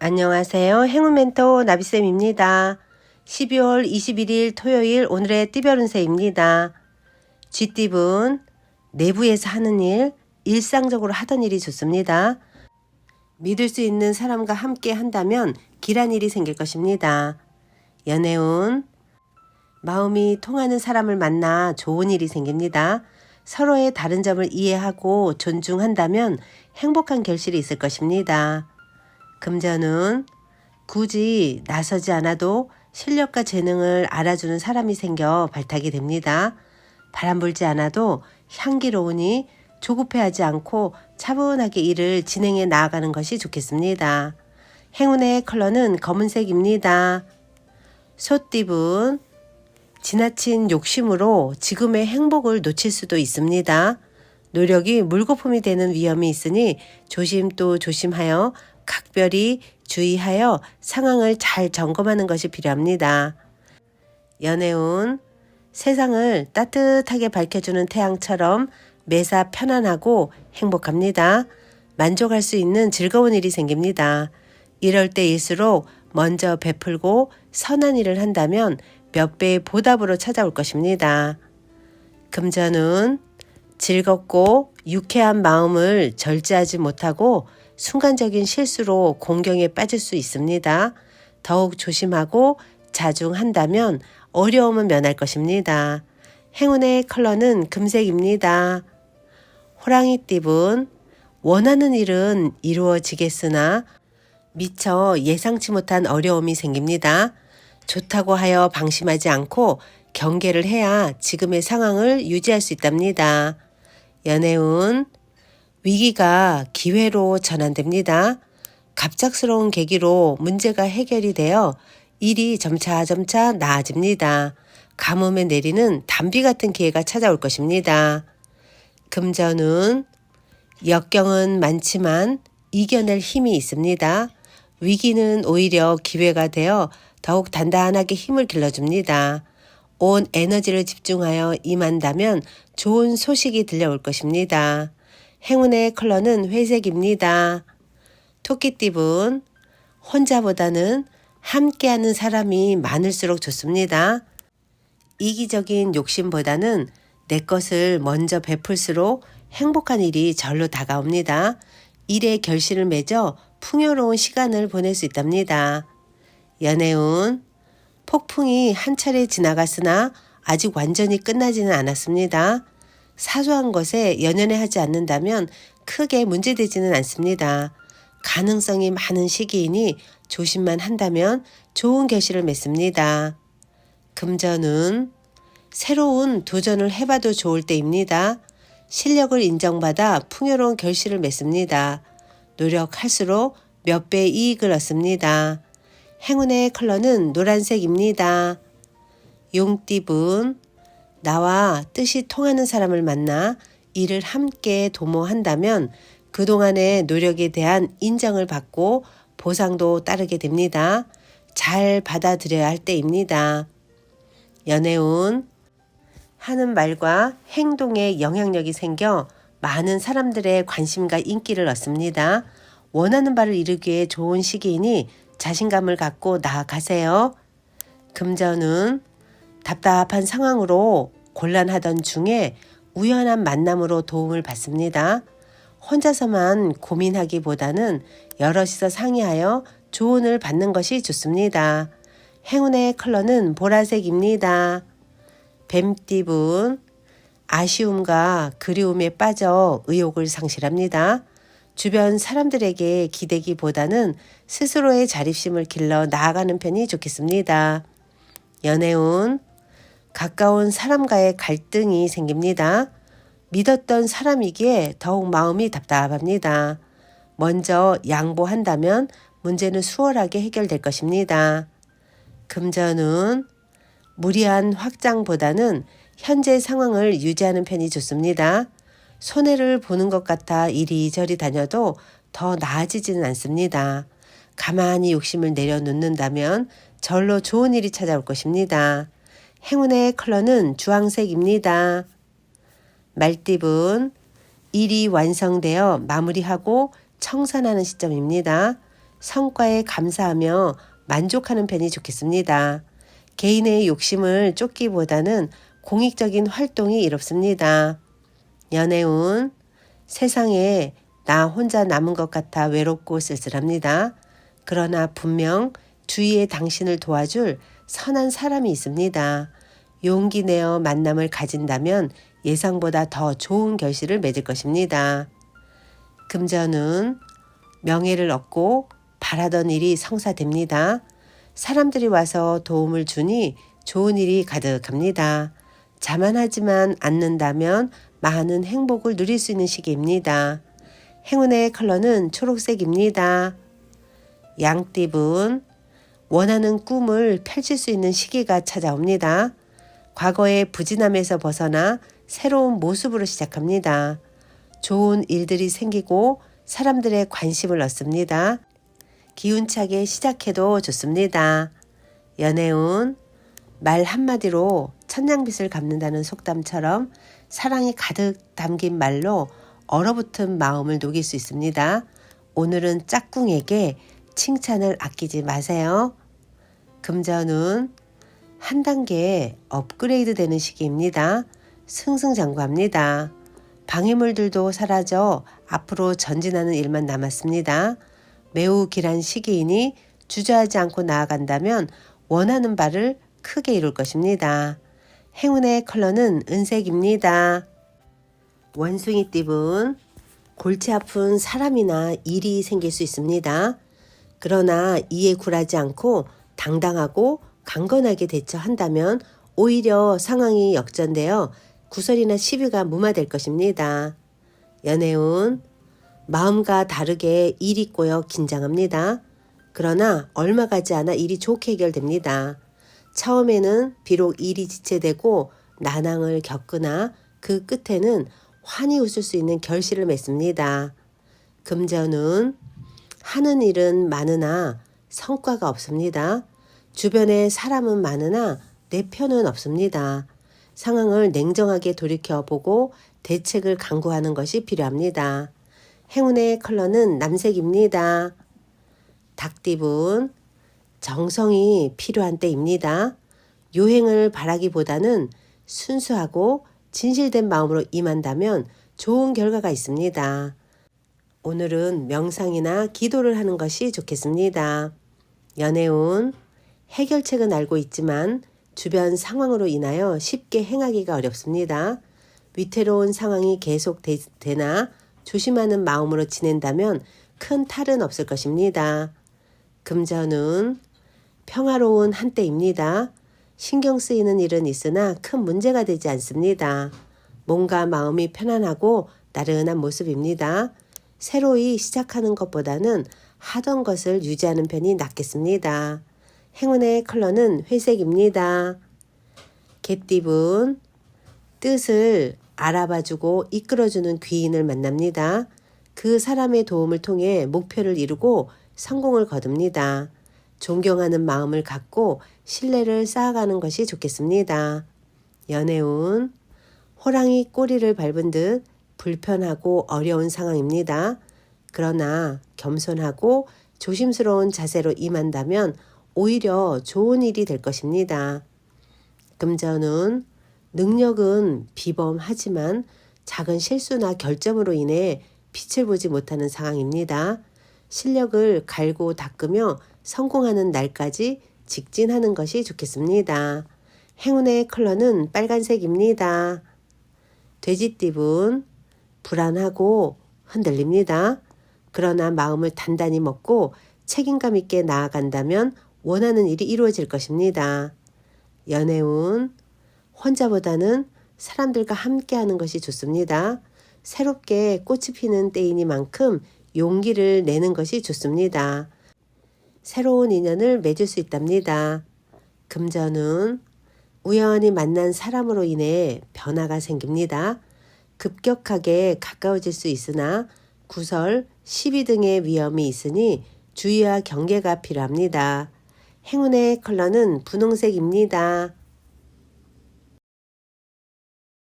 안녕하세요. 행운 멘토 나비쌤입니다. 12월 21일 토요일 오늘의 띠별 운세입니다. 쥐띠분 내부에서 하는 일, 일상적으로 하던 일이 좋습니다. 믿을 수 있는 사람과 함께 한다면 길한 일이 생길 것입니다. 연애운 마음이 통하는 사람을 만나 좋은 일이 생깁니다. 서로의 다른 점을 이해하고 존중한다면 행복한 결실이 있을 것입니다. 금전운 굳이 나서지 않아도 실력과 재능을 알아주는 사람이 생겨 발탁이 됩니다. 바람 불지 않아도 향기로우니 조급해하지 않고 차분하게 일을 진행해 나아가는 것이 좋겠습니다. 행운의 컬러는 검은색입니다. 소띠분 지나친 욕심으로 지금의 행복을 놓칠 수도 있습니다. 노력이 물거품이 되는 위험이 있으니 조심 또 조심하여 각별히 주의하여 상황을 잘 점검하는 것이 필요합니다. 연애운 세상을 따뜻하게 밝혀주는 태양처럼 매사 편안하고 행복합니다. 만족할 수 있는 즐거운 일이 생깁니다. 이럴 때일수록 먼저 베풀고 선한 일을 한다면 몇 배의 보답으로 찾아올 것입니다. 금전운 즐겁고 유쾌한 마음을 절제하지 못하고 순간적인 실수로 공경에 빠질 수 있습니다. 더욱 조심하고 자중한다면 어려움은 면할 것입니다. 행운의 컬러는 금색입니다. 호랑이띠분 원하는 일은 이루어지겠으나 미처 예상치 못한 어려움이 생깁니다. 좋다고 하여 방심하지 않고 경계를 해야 지금의 상황을 유지할 수 있답니다. 연애운 위기가 기회로 전환됩니다. 갑작스러운 계기로 문제가 해결이 되어 일이 점차 나아집니다. 가뭄에 내리는 단비 같은 기회가 찾아올 것입니다. 금전운 역경은 많지만 이겨낼 힘이 있습니다. 위기는 오히려 기회가 되어 더욱 단단하게 힘을 길러줍니다. 온 에너지를 집중하여 임한다면 좋은 소식이 들려올 것입니다. 행운의 컬러는 회색입니다. 토끼띠분 혼자보다는 함께하는 사람이 많을수록 좋습니다. 이기적인 욕심보다는 내 것을 먼저 베풀수록 행복한 일이 절로 다가옵니다. 일의 결실을 맺어 풍요로운 시간을 보낼 수 있답니다. 연애운 폭풍이 한 차례 지나갔으나 아직 완전히 끝나지는 않았습니다. 사소한 것에 연연해 하지 않는다면 크게 문제되지는 않습니다. 가능성이 많은 시기이니 조심만 한다면 좋은 결실을 맺습니다. 금전운 새로운 도전을 해봐도 좋을 때입니다. 실력을 인정받아 풍요로운 결실을 맺습니다. 노력할수록 몇 배의 이익을 얻습니다. 행운의 컬러는 노란색입니다. 용띠분 나와 뜻이 통하는 사람을 만나 일을 함께 도모한다면 그동안의 노력에 대한 인정을 받고 보상도 따르게 됩니다. 잘 받아들여야 할 때입니다. 연애운 하는 말과 행동에 영향력이 생겨 많은 사람들의 관심과 인기를 얻습니다. 원하는 바를 이루기에 좋은 시기이니 자신감을 갖고 나아가세요. 금전운 답답한 상황으로 곤란하던 중에 우연한 만남으로 도움을 받습니다. 혼자서만 고민하기보다는 여럿이서 상의하여 조언을 받는 것이 좋습니다. 행운의 컬러는 보라색입니다. 뱀띠분 아쉬움과 그리움에 빠져 의욕을 상실합니다. 주변 사람들에게 기대기보다는 스스로의 자립심을 길러 나아가는 편이 좋겠습니다. 연애운 가까운 사람과의 갈등이 생깁니다. 믿었던 사람이기에 더욱 마음이 답답합니다. 먼저 양보한다면 문제는 수월하게 해결될 것입니다. 금전운 무리한 확장보다는 현재 상황을 유지하는 편이 좋습니다. 손해를 보는 것 같아 이리저리 다녀도 더 나아지지는 않습니다. 가만히 욕심을 내려놓는다면 절로 좋은 일이 찾아올 것입니다. 행운의 컬러는 주황색입니다. 말띠분 일이 완성되어 마무리하고 청산하는 시점입니다. 성과에 감사하며 만족하는 편이 좋겠습니다. 개인의 욕심을 쫓기보다는 공익적인 활동이 이롭습니다. 연애운, 세상에 나 혼자 남은 것 같아 외롭고 쓸쓸합니다. 그러나 분명 주위에 당신을 도와줄 선한 사람이 있습니다. 용기 내어 만남을 가진다면 예상보다 더 좋은 결실을 맺을 것입니다. 금전운, 명예를 얻고 바라던 일이 성사됩니다. 사람들이 와서 도움을 주니 좋은 일이 가득합니다. 자만하지만 않는다면 많은 행복을 누릴 수 있는 시기입니다. 행운의 컬러는 초록색입니다. 양띠분, 원하는 꿈을 펼칠 수 있는 시기가 찾아옵니다. 과거의 부진함에서 벗어나 새로운 모습으로 시작합니다. 좋은 일들이 생기고 사람들의 관심을 얻습니다. 기운차게 시작해도 좋습니다. 연애운, 말 한마디로 천냥빚을 갚는다는 속담처럼 사랑이 가득 담긴 말로 얼어붙은 마음을 녹일 수 있습니다. 오늘은 짝꿍에게 칭찬을 아끼지 마세요. 금전운, 한 단계 업그레이드 되는 시기입니다. 승승장구합니다. 방해물들도 사라져 앞으로 전진하는 일만 남았습니다. 매우 길한 시기이니 주저하지 않고 나아간다면 원하는 바를 크게 이룰 것입니다. 행운의 컬러는 은색입니다. 원숭이띠분, 골치 아픈 사람이나 일이 생길 수 있습니다. 그러나 이에 굴하지 않고 당당하고 강건하게 대처한다면 오히려 상황이 역전되어 구설이나 시비가 무마될 것입니다. 연애운, 마음과 다르게 일이 꼬여 긴장합니다. 그러나 얼마 가지 않아 일이 좋게 해결됩니다. 처음에는 비록 일이 지체되고 난항을 겪으나 그 끝에는 환히 웃을 수 있는 결실을 맺습니다. 금전운, 하는 일은 많으나 성과가 없습니다. 주변에 사람은 많으나 내 편은 없습니다. 상황을 냉정하게 돌이켜보고 대책을 강구하는 것이 필요합니다. 행운의 컬러는 남색입니다. 닭띠분, 정성이 필요한 때입니다. 요행을 바라기보다는 순수하고 진실된 마음으로 임한다면 좋은 결과가 있습니다. 오늘은 명상이나 기도를 하는 것이 좋겠습니다. 연애운, 해결책은 알고 있지만 주변 상황으로 인하여 쉽게 행하기가 어렵습니다. 위태로운 상황이 계속되나 조심하는 마음으로 지낸다면 큰 탈은 없을 것입니다. 금전운, 평화로운 한때입니다. 신경 쓰이는 일은 있으나 큰 문제가 되지 않습니다. 몸과 마음이 편안하고 나른한 모습입니다. 새로이 시작하는 것보다는 하던 것을 유지하는 편이 낫겠습니다. 행운의 컬러는 회색입니다. 개띠분, 뜻을 알아봐주고 이끌어주는 귀인을 만납니다. 그 사람의 도움을 통해 목표를 이루고 성공을 거둡니다. 존경하는 마음을 갖고 신뢰를 쌓아가는 것이 좋겠습니다. 연애운, 호랑이 꼬리를 밟은 듯 불편하고 어려운 상황입니다. 그러나 겸손하고 조심스러운 자세로 임한다면 오히려 좋은 일이 될 것입니다. 금전운, 능력은 비범하지만 작은 실수나 결점으로 인해 빛을 보지 못하는 상황입니다. 실력을 갈고 닦으며 성공하는 날까지 직진하는 것이 좋겠습니다. 행운의 컬러는 빨간색입니다. 돼지띠분, 불안하고 흔들립니다. 그러나 마음을 단단히 먹고 책임감 있게 나아간다면 원하는 일이 이루어질 것입니다. 연애운, 혼자보다는 사람들과 함께하는 것이 좋습니다. 새롭게 꽃이 피는 때이니만큼 용기를 내는 것이 좋습니다. 새로운 인연을 맺을 수 있답니다. 금전운, 우연히 만난 사람으로 인해 변화가 생깁니다. 급격하게 가까워질 수 있으나 구설, 시비 등의 위험이 있으니 주의와 경계가 필요합니다. 행운의 컬러는 분홍색입니다.